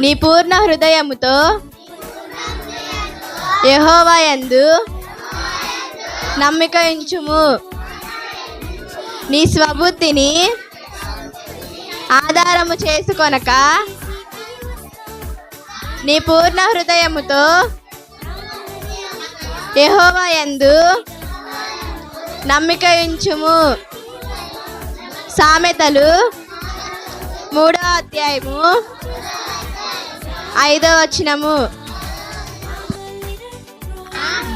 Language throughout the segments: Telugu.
నీ పూర్ణ హృదయముతో యెహోవా యందు నమ్మిక ఉంచుము. నీ స్వబుద్ధిని ఆధారము చేసుకొనక నీ పూర్ణ హృదయముతో యెహోవా యందు నమ్మిక ఉంచుము. సామెతలు 3వ అధ్యాయము 5వ వచనము.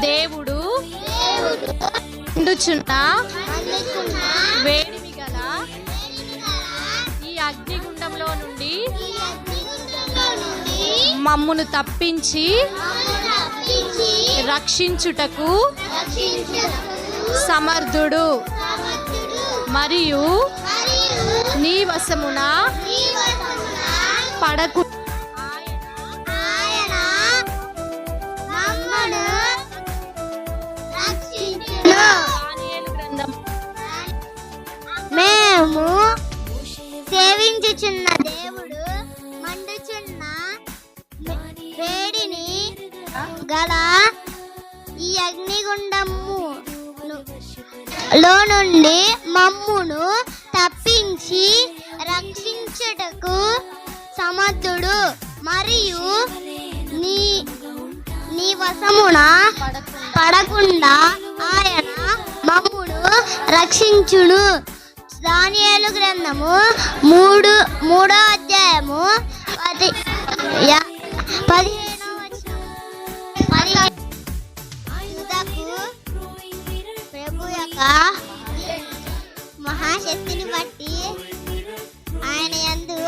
దేవుడు మండుచున్న వేడిమి గల ఈ అగ్నిగుండంలో నుండి మమ్మును తప్పించి రక్షించుటకు సమర్థుడు మరియు నీ వశమున పడకు. మేము సేవించుచున్న దేవుడు మండుచున్న వేడిని గల ఈ అగ్నిగుండము లో నుండి మమ్మును తప్పించి రక్షించుటకు సమర్థుడు మరియు నీ వశమున పడకుండా ఆయన మమ్మును రక్షించును. దానియేలు గ్రంథము 3వ అధ్యాయము 15వ వచనం. ప్రభు యొక్క మహాశక్తిని బట్టి ఆయన యందు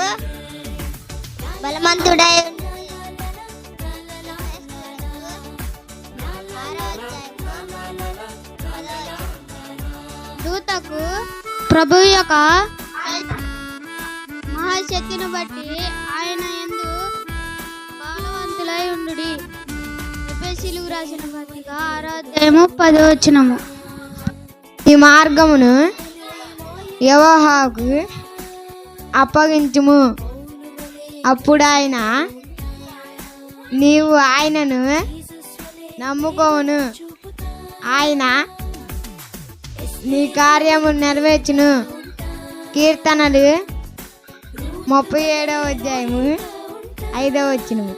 బలవంతుడై దూతకు ప్రభు యొక్క మహాశక్తిని బట్టి ఆయన యందు బలవంతులై ఉండుడి. ఎఫెసీయులకు రాసిన పత్రిక 6వ అధ్యాయము 10వ వచనము. ఈ మార్గమును యెహోవాకు అప్పగించుము. అప్పుడు ఆయన నీవు ఆయనను నమ్ముకోవును. ఆయన నీ కార్యము నెరవేర్చును. కీర్తనలు 37వ అధ్యాయము 5వ వచనము.